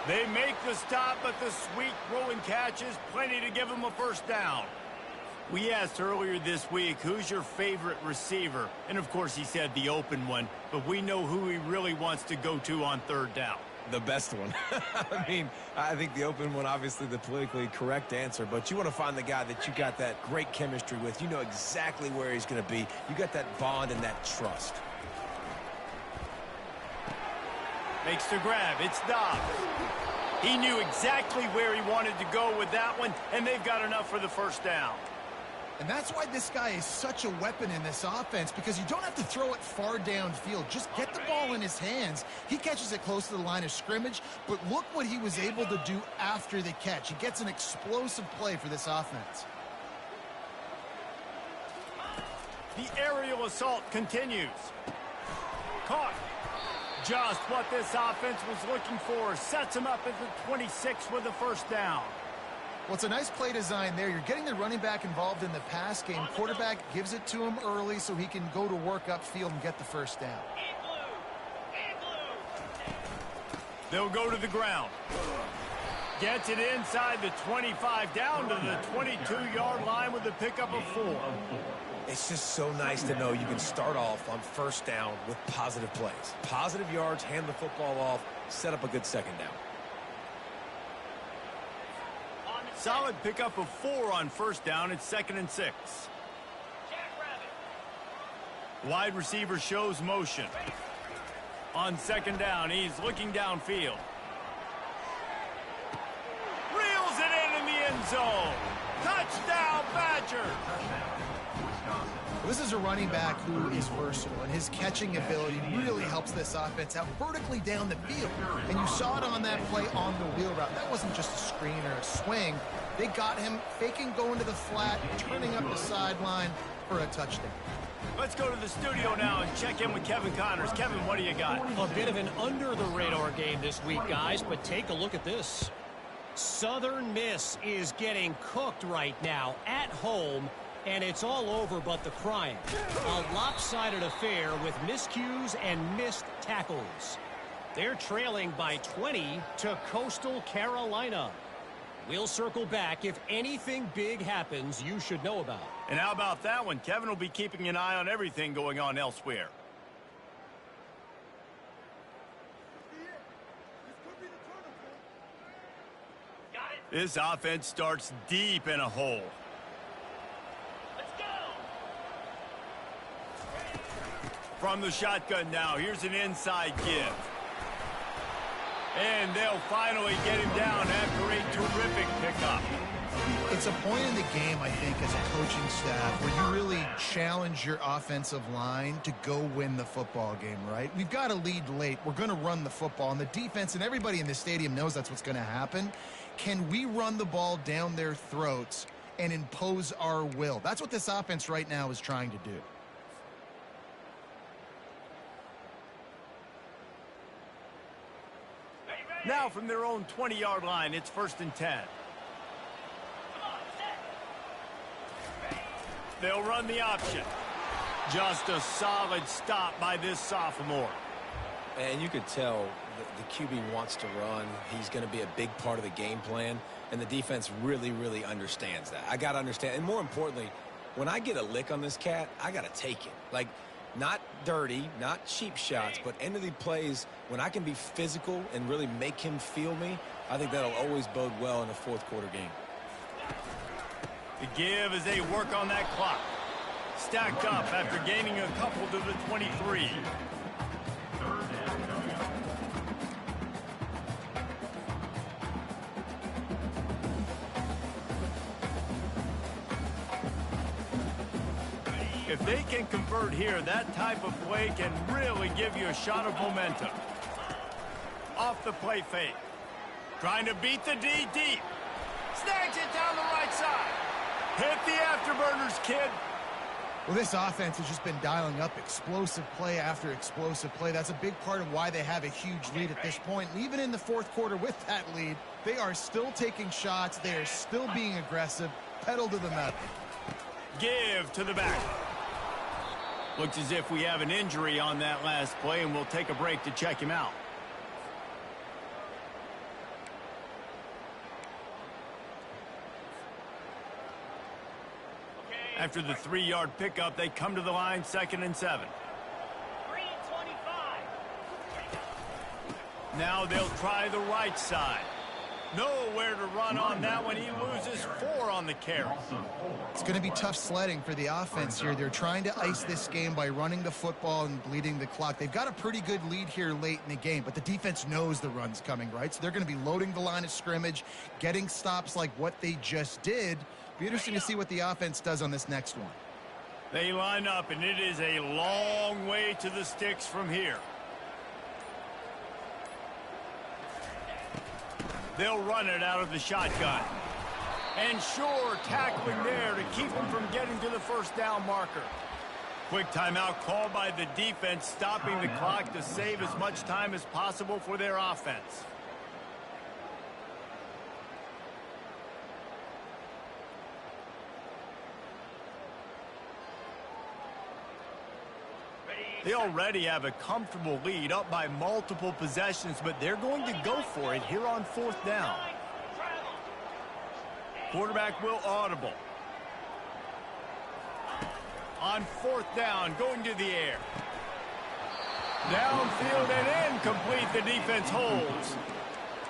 They make the stop, but the sweet throw and catch is plenty to give them a first down. We asked earlier this week, who's your favorite receiver? And, of course, he said the open one. But we know who he really wants to go to on third down. The best one. I mean, I think the open one, obviously the politically correct answer, but you want to find the guy that you got that great chemistry with. You know exactly where he's going to be. You got that bond and that trust. Makes the grab. It's Dobbs. He knew exactly where he wanted to go with that one, and they've got enough for the first down. And that's why this guy is such a weapon in this offense, because you don't have to throw it far downfield. Just get the ball in his hands. He catches it close to the line of scrimmage, but look what he was able to do after the catch. He gets an explosive play for this offense. The aerial assault continues. Caught. Just what this offense was looking for. Sets him up at the 26 with the first down. Well, it's a nice play design there. You're getting the running back involved in the pass game. Quarterback gives it to him early so he can go to work upfield and get the first down. They'll go to the ground. Gets it inside the 25, down to the 22-yard line with a pickup of 4. It's just so nice to know you can start off on first down with positive plays. Positive yards, hand the football off, set up a good second down. Solid pickup of 4 on first down. It's 2nd and 6. Wide receiver shows motion. On 2nd down, he's looking downfield. Reels it in the end zone. Touchdown, Badger. This is a running back who is versatile, and his catching ability really helps this offense out vertically down the field. And you saw it on that play on the wheel route. That wasn't just a screen or a swing. They got him faking going to the flat, turning up the sideline for a touchdown. Let's go to the studio now and check in with Kevin Connors. Kevin, what do you got? A bit of an under-the-radar game this week, guys, but take a look at this. Southern Miss is getting cooked right now at home, and it's all over but the crying. A lopsided affair with miscues and missed tackles. They're trailing by 20 to Coastal Carolina. We'll circle back if anything big happens you should know about. And how about that one? Kevin will be keeping an eye on everything going on elsewhere. This offense starts deep in a hole. From the shotgun now, here's an inside give. And they'll finally get him down after a terrific pickup. It's a point in the game, I think, as a coaching staff where you really challenge your offensive line to go win the football game, right? We've got to lead late. We're going to run the football. And the defense and everybody in the stadium knows that's what's going to happen. Can we run the ball down their throats and impose our will? That's what this offense right now is trying to do. Now from their own 20-yard line, it's 1st and 10. They'll run the option. Just a solid stop by this sophomore. And you could tell the QB wants to run. He's going to be a big part of the game plan, and the defense really, really understands that. I got to understand. And more importantly, when I get a lick on this cat, I got to take it. Like, not dirty, not cheap shots, but end of the plays, when I can be physical and really make him feel me, I think that'll always bode well in a fourth quarter game. The give as they work on that clock. Stacked up after gaining a couple to the 23. If they can convert here, that type of play can really give you a shot of momentum. Off the play fake. Trying to beat the D deep. Snags it down the right side. Hit the afterburners, kid. Well, this offense has just been dialing up explosive play after explosive play. That's a big part of why they have a huge lead at this point. And even in the fourth quarter with that lead, they are still taking shots. They are still being aggressive. Pedal to the metal. Give to the back. Looks as if we have an injury on that last play, and we'll take a break to check him out. After the 3-yard pickup, they come to the line, 2nd and 7. 3-25. Now they'll try the right side. Nowhere to run on that one. He loses 4 on the carry. It's going to be tough sledding for the offense here. They're trying to ice this game by running the football and bleeding the clock. They've got a pretty good lead here late in the game, but the defense knows the run's coming, right? So they're going to be loading the line of scrimmage, getting stops like what they just did. Be interesting to see what the offense does on this next one. They line up, and it is a long way to the sticks from here. They'll run it out of the shotgun. And sure, tackling there to keep him from getting to the first down marker. Quick timeout called by the defense, stopping the clock to save as much time as possible for their offense. They already have a comfortable lead, up by multiple possessions, but they're going to go for it here on 4th down. Quarterback will audible. On 4th down, going to the air. Downfield and incomplete. The defense holds.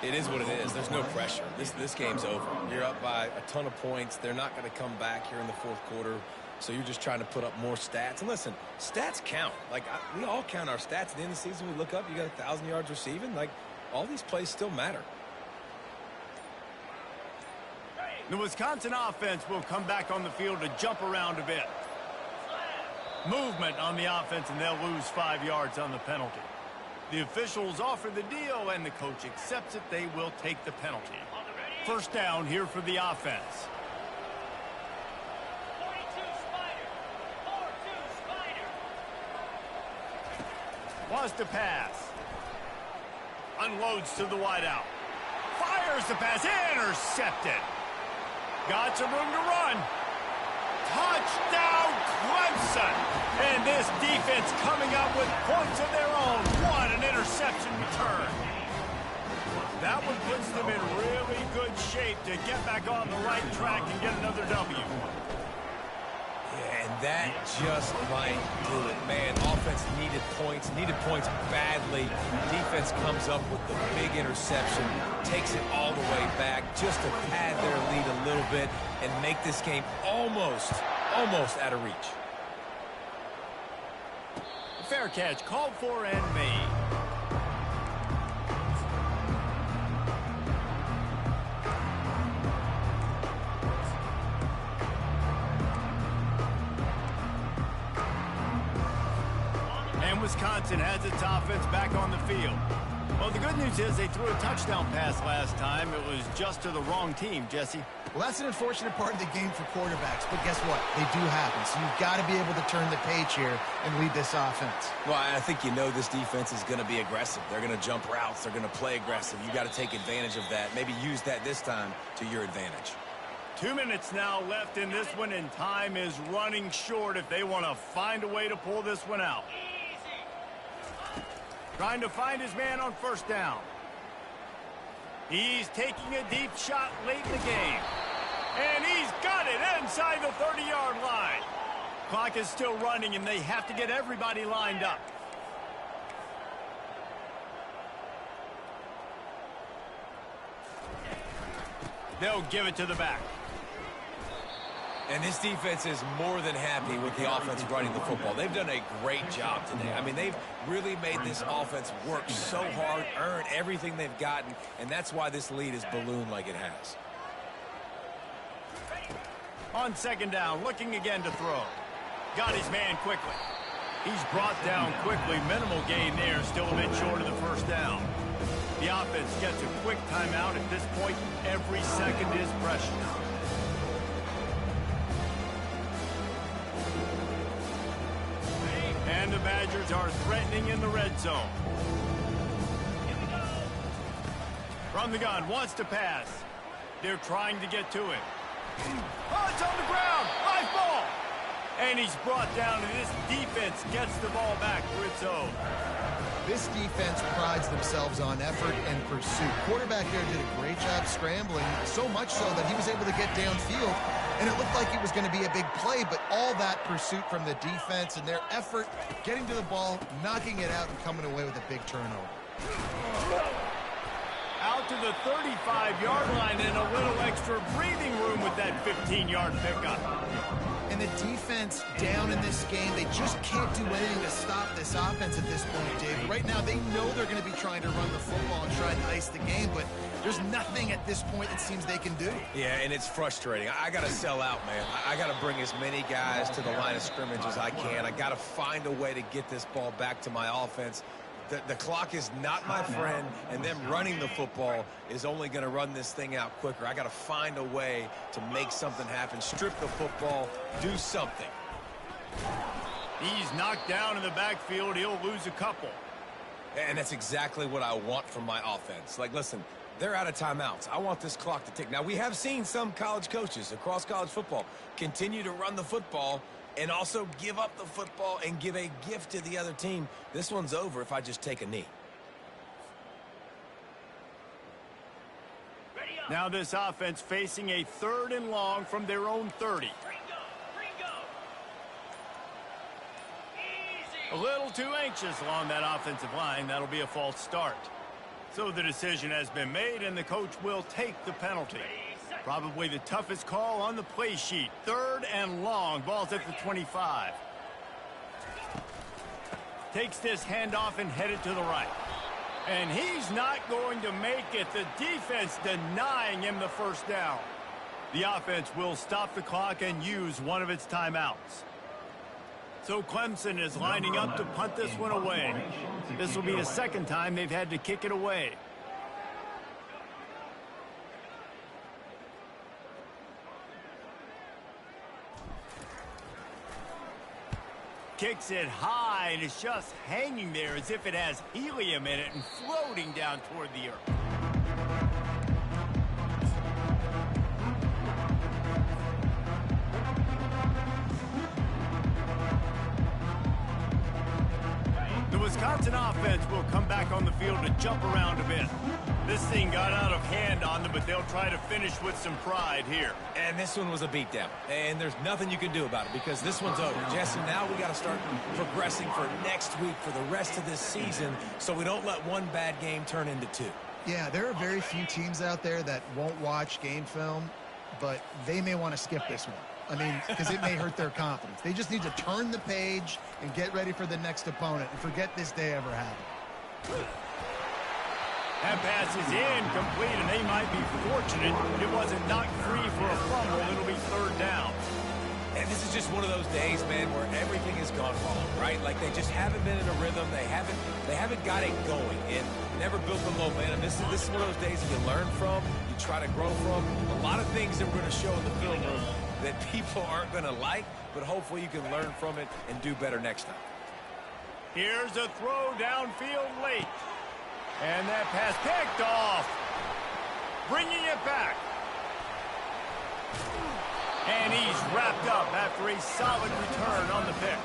It is what it is. There's no pressure. This game's over. You're up by a ton of points. They're not going to come back here in the 4th quarter. So you're just trying to put up more stats. And listen, stats count. Like, we all count our stats. At the end of the season, we look up, you got 1,000 yards receiving. Like, all these plays still matter. The Wisconsin offense will come back on the field to jump around a bit. Movement on the offense, and they'll lose 5 yards on the penalty. The officials offer the deal, and the coach accepts it. They will take the penalty. 1st down here for the offense. Wants to pass. Unloads to the wideout. Fires the pass. Intercepted. Got some room to run. Touchdown, Clemson. And this defense coming up with points of their own. What an interception return. That one puts them in really good shape to get back on the right track and get another W. And that just might do it. Man, offense needed points badly. Defense comes up with the big interception, takes it all the way back just to pad their lead a little bit and make this game almost out of reach. Fair catch called for and made. Wisconsin has its offense back on the field. Well, the good news is they threw a touchdown pass last time. It was just to the wrong team, Jesse. Well, that's an unfortunate part of the game for quarterbacks, but guess what? They do happen, so you've got to be able to turn the page here and lead this offense. Well, I think you know this defense is going to be aggressive. They're going to jump routes. They're going to play aggressive. You got to take advantage of that. Maybe use that this time to your advantage. 2 minutes now left in this one, and time is running short if they want to find a way to pull this one out. Trying to find his man on 1st down. He's taking a deep shot late in the game. And he's got it inside the 30-yard line. Clock is still running, and they have to get everybody lined up. They'll give it to the back. And this defense is more than happy with the offense running the football. They've done a great job today. I mean, they've really made this offense work so hard, earn everything they've gotten, and that's why this lead is ballooned like it has. On 2nd down, looking again to throw. Got his man quickly. He's brought down quickly. Minimal gain there, still a bit short of the 1st down. The offense gets a quick timeout. At this point, every second is precious. And the Badgers are threatening in the red zone. From the gun, wants to pass. They're trying to get to it. Oh, it's on the ground. Live ball. And he's brought down, and this defense gets the ball back for its own. This defense prides themselves on effort and pursuit. Quarterback there did a great job scrambling, so much so that he was able to get downfield and it looked like it was going to be a big play, but all that pursuit from the defense and their effort getting to the ball, knocking it out, and coming away with a big turnover. Out to the 35-yard line and a little extra breathing room with that 15-yard pickup. And the defense down in this game, they just can't do anything to stop this offense at this point, Dave. Right now, they know they're going to be trying to run the football and trying to ice the game, but there's nothing at this point it seems they can do. Yeah, and it's frustrating. I got to sell out, man. I got to bring as many guys to the line of scrimmage as I can. I got to find a way to get this ball back to my offense. The clock is not my friend, and them running the football is only going to run this thing out quicker. I got to find a way to make something happen, strip the football, do something. He's knocked down in the backfield. He'll lose a couple. And that's exactly what I want from my offense. Like, listen, they're out of timeouts. I want this clock to tick. Now, we have seen some college coaches across college football continue to run the football and also give up the football and give a gift to the other team. This one's over if I just take a knee. Now this offense facing a 3rd and long from their own 30. A little too anxious along that offensive line. That'll be a false start. So the decision has been made, and the coach will take the penalty. Probably the toughest call on the play sheet. 3rd and long. Ball's at the 25. Takes this handoff and headed to the right. And he's not going to make it. The defense denying him the first down. The offense will stop the clock and use one of its timeouts. So Clemson is lining up to punt this one away. This will be the 2nd time they've had to kick it away. Kicks it high, and it's just hanging there as if it has helium in it and floating down toward the earth. The Wisconsin offense will come back on the field to jump around a bit. This thing got out of hand on them, but they'll try to finish with some pride here. And this one was a beatdown. And there's nothing you can do about it because this one's over. Jesse, now we got to start progressing for next week for the rest of this season so we don't let one bad game turn into 2. Yeah, there are very few teams out there that won't watch game film, but they may want to skip this one. I mean, because it may hurt their confidence. They just need to turn the page and get ready for the next opponent and forget this day ever happened. That pass is incomplete, and they might be fortunate it wasn't knocked free for a fumble. It'll be 3rd down. And this is just one of those days, man, where everything has gone wrong, right? Like they just haven't been in a rhythm. They haven't got it going and never built the momentum. This is one of those days that you learn from, you try to grow from. A lot of things that we're going to show in the film room that people aren't going to like, but hopefully you can learn from it and do better next time. Here's a throw downfield late. And that pass picked off. Bringing it back. And he's wrapped up after a solid return on the pick.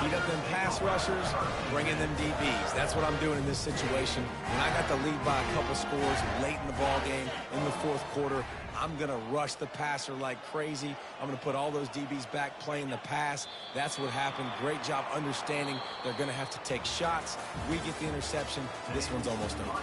Heat up them pass rushers, bring in them DBs. That's what I'm doing in this situation. When I got the lead by a couple scores late in the ball game in the 4th quarter, I'm going to rush the passer like crazy. I'm going to put all those DBs back playing the pass. That's what happened. Great job understanding they're going to have to take shots. We get the interception. This one's almost over.